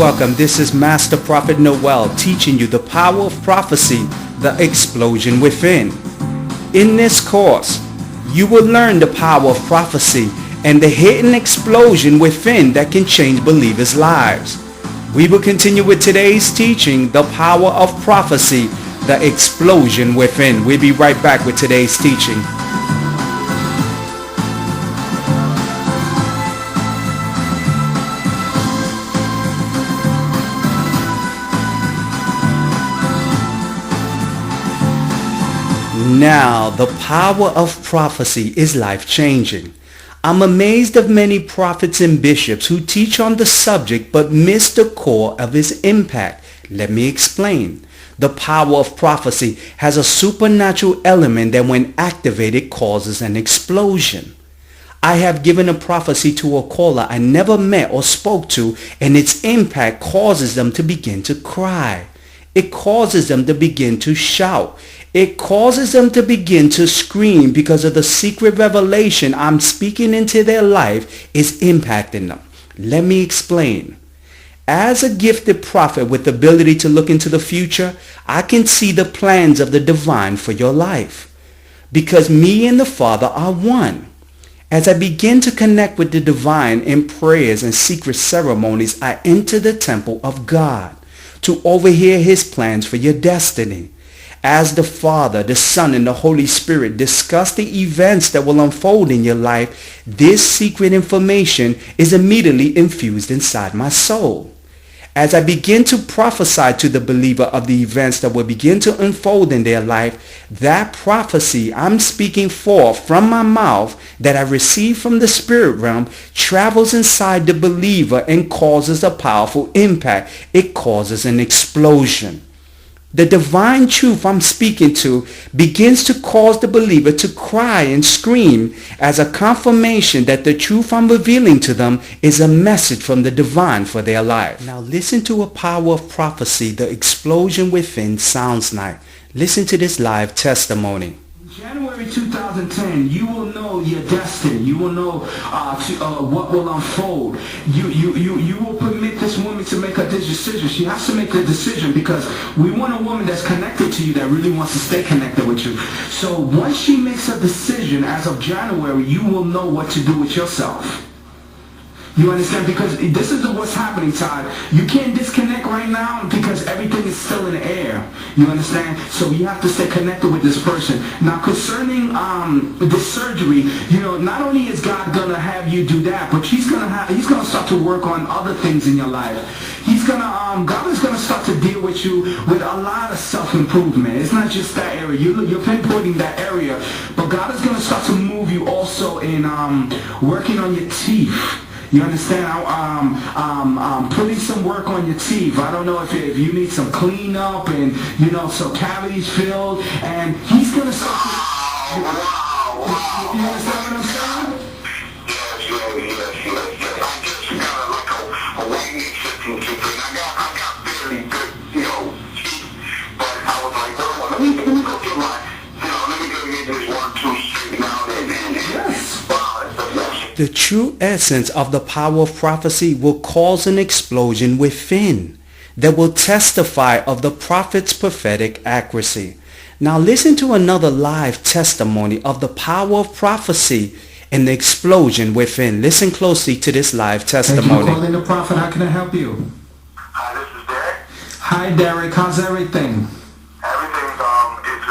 welcome. This is Master Prophet Noel teaching you the power of prophecy, the explosion within. In this course, you will learn the power of prophecy and the hidden explosion within that can change believers' lives. We will continue with today's teaching, the power of prophecy, the explosion within. We'll be right back with today's teaching. Now, the power of prophecy is life-changing. I'm amazed of many prophets and bishops who teach on the subject but miss the core of its impact. Let me explain. The power of prophecy has a supernatural element that when activated causes an explosion. I have given a prophecy to a caller I never met or spoke to, and its impact causes them to begin to cry. It causes them to begin to shout. It causes them to begin to scream because of the secret revelation I'm speaking into their life is impacting them. Let me explain. As a gifted prophet with the ability to look into the future, I can see the plans of the divine for your life. Because me and the Father are one. As I begin to connect with the divine in prayers and secret ceremonies, I enter the temple of God to overhear his plans for your destiny. As the Father, the Son, and the Holy Spirit discuss the events that will unfold in your life, this secret information is immediately infused inside my soul. As I begin to prophesy to the believer of the events that will begin to unfold in their life, that prophecy I'm speaking forth from my mouth that I receive from the spirit realm travels inside the believer and causes a powerful impact. It causes an explosion. The divine truth I'm speaking to begins to cause the believer to cry and scream as a confirmation that the truth I'm revealing to them is a message from the divine for their life. Now listen to a power of prophecy. The explosion within sounds like. Listen to this live testimony. January 2010, you will know your destiny. You will know what will unfold. You will permit this woman to make a decision. She has to make the decision because we want a woman that's connected to you, that really wants to stay connected with you. So once she makes a decision as of January, you will know what to do with yourself. You understand? Because this is what's happening, Todd. You can't disconnect right now because everything is still in the air. You understand? So you have to stay connected with this person. Now, concerning this surgery, not only is God gonna have you do that, but He's gonna start to work on other things in your life. God is gonna start to deal with you with a lot of self-improvement. It's not just that area. You're pinpointing that area, but God is gonna start to move you also in working on your teeth. You understand? Putting some work on your teeth. I don't know if you need some cleanup and, some cavities filled. And He's going to start to... You understand what I'm saying? Yes. I just got like a waiting system to thing. I got very good, teeth. But I was like, let me go get let me go get this 1, 2 straight out and yes. The true essence of the power of prophecy will cause an explosion within that will testify of the prophet's prophetic accuracy. Now listen to another live testimony of the power of prophecy and the explosion within. Listen closely to this live testimony. Thank you for calling the prophet. How can I help you? Hi, this is Derek. Hi, Derek. How's everything? Everything's it's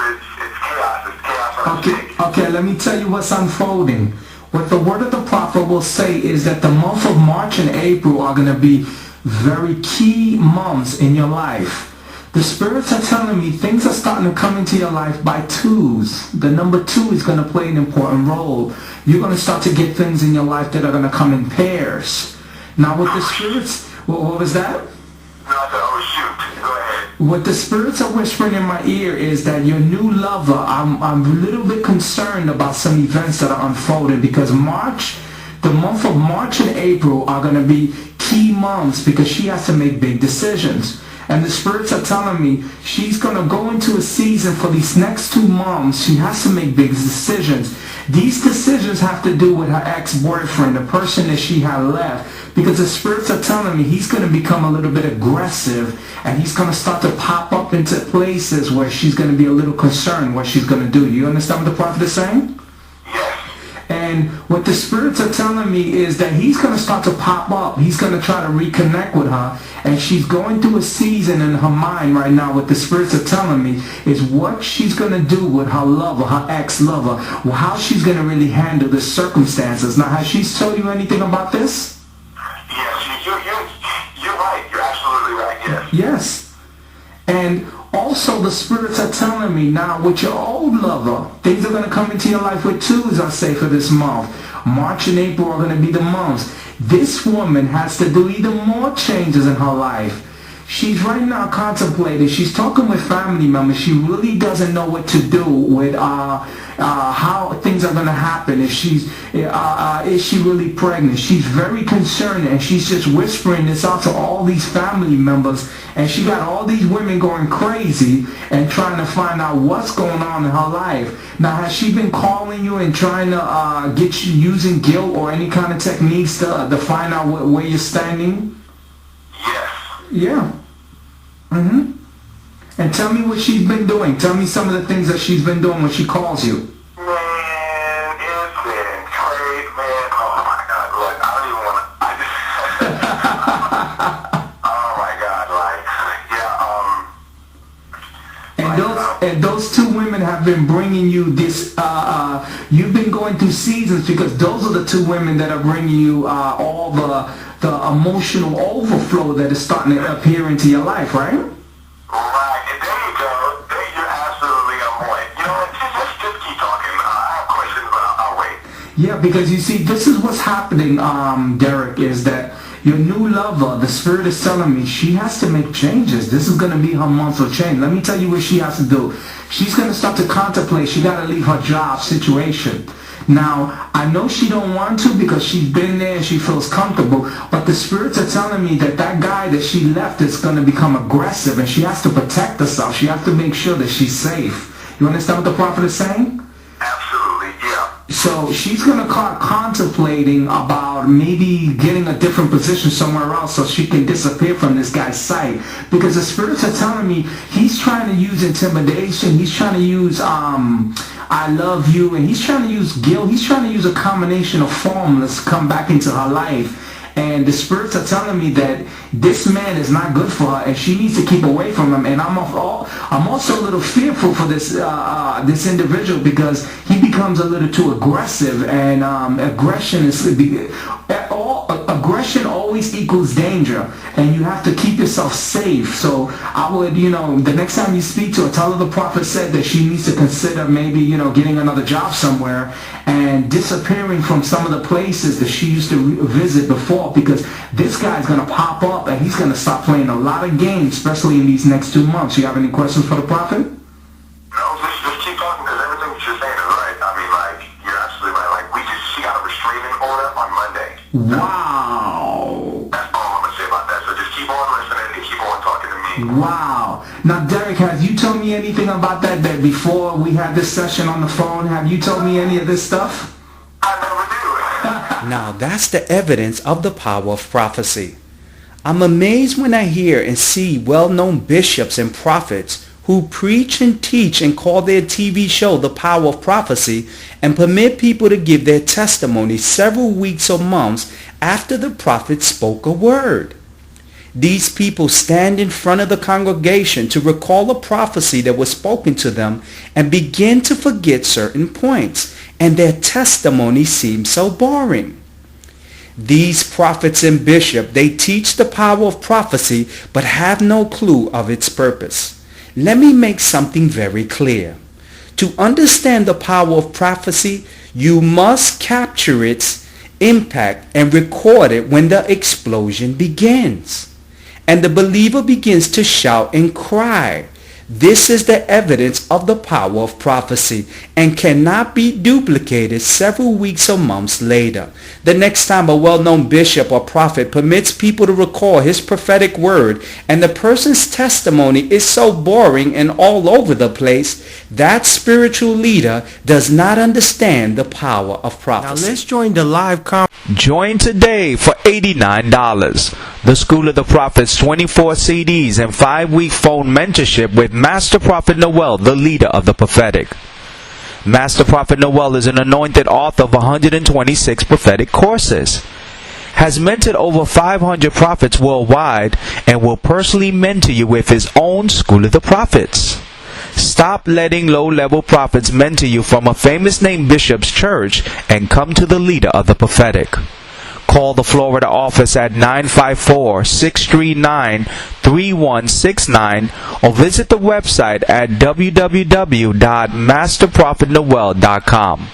chaos. It's chaos. Okay, let me tell you what's unfolding. What the word of the prophet will say is that the month of March and April are going to be very key months in your life. The spirits are telling me things are starting to come into your life by twos. The number 2 is going to play an important role. You're going to start to get things in your life that are going to come in pairs. Now with the spirits, what was that? What the spirits are whispering in my ear is that your new lover, I'm a little bit concerned about some events that are unfolding because the month of March and April are going to be key months because she has to make big decisions. And the spirits are telling me she's going to go into a season for these next 2 months. She has to make big decisions. These decisions have to do with her ex-boyfriend, the person that she had left. Because the spirits are telling me he's going to become a little bit aggressive, and he's going to start to pop up into places where she's going to be a little concerned what she's going to do. You understand what the prophet is saying? And what the spirits are telling me is that he's going to start to pop up. He's going to try to reconnect with her. And she's going through a season in her mind right now. What the spirits are telling me is what she's going to do with her lover, her ex-lover. How she's going to really handle the circumstances. Now, has she told you anything about this? Yes, you're right. You're absolutely right, yes. Yes. And also the spirits are telling me now with your old lover, things are going to come into your life with 2s, I say, for this month. March and April are going to be the months. This woman has to do even more changes in her life. She's right now contemplating. She's talking with family members. She really doesn't know what to do with how things are going to happen. If is she really pregnant? She's very concerned, and she's just whispering this out to all these family members. And she got all these women going crazy and trying to find out what's going on in her life. Now, has she been calling you and trying to get you using guilt or any kind of techniques to find out where you're standing? Yes. Yeah. Mm-hmm. And tell me what she's been doing. Tell me some of the things that she's been doing when she calls you. Man, it's been crazy, man. Oh my God, look, I don't even want to. I just. Oh my God, like, yeah. And those 2 women have been bringing you this. You've been going through seasons because those are the 2 women that are bringing you all the emotional overflow that is starting to appear into your life, right? Right, and there you go. You're absolutely on point. You know what, just keep talking. I have questions, but I'll wait. Yeah, because you see, this is what's happening, Derek, is that your new lover, the spirit is telling me she has to make changes. This is going to be her month of change. Let me tell you what she has to do. She's going to start to contemplate. She got to leave her job situation. Now, I know she don't want to because she's been there and she feels comfortable, but the spirits are telling me that that guy that she left is going to become aggressive, and she has to protect herself. She has to make sure that she's safe. You understand what the prophet is saying? Absolutely, yeah. So she's going to start contemplating about maybe getting a different position somewhere else so she can disappear from this guy's sight. Because the spirits are telling me he's trying to use intimidation. He's trying to use I love you, and he's trying to use guilt. He's trying to use a combination of formulas to come back into her life. And the spirits are telling me that this man is not good for her, and she needs to keep away from him. And I'm also a little fearful for this this individual because he becomes a little too aggressive, and aggression always equals danger, and you have to keep yourself safe. So I would, the next time you speak to her, tell her the prophet said that she needs to consider maybe, getting another job somewhere and disappearing from some of the places that she used to visit before, because this guy's going to pop up and he's going to start playing a lot of games, especially in these next 2 months. You have any questions for the prophet? No, just keep talking, because everything that you're saying is right. I mean, like, you're absolutely right. Like, she got a restraining order on Monday. Wow. That's all I'm going to say about that. So just keep on listening and keep on talking to me. Wow. Now, Derek, have you told me anything about that before we had this session on the phone? Have you told me any of this stuff? I never do. Now that's the evidence of the power of prophecy. I'm amazed when I hear and see well-known bishops and prophets who preach and teach and call their TV show The Power of Prophecy and permit people to give their testimony several weeks or months after the prophet spoke a word. These people stand in front of the congregation to recall a prophecy that was spoken to them and begin to forget certain points, and their testimony seems so boring. These prophets and bishops, they teach the power of prophecy but have no clue of its purpose. Let me make something very clear. To understand the power of prophecy, you must capture its impact and record it when the explosion begins. And the believer begins to shout and cry. This is the evidence of the power of prophecy and cannot be duplicated several weeks or months later. The next time a well-known bishop or prophet permits people to record his prophetic word and the person's testimony is so boring and all over the place, that spiritual leader does not understand the power of prophecy. Now let's join the live Join today for $89. The School of the Prophets 24 CDs and 5-week phone mentorship with Master Prophet Noel, the leader of the prophetic. Master Prophet Noel is an anointed author of 126 prophetic courses, has mentored over 500 prophets worldwide, and will personally mentor you with his own School of the Prophets. Stop letting low-level prophets mentor you from a famous name bishop's church and come to the leader of the prophetic. Call the Florida office at 954-639-3169 or visit the website at www.masterprophetnoel.com.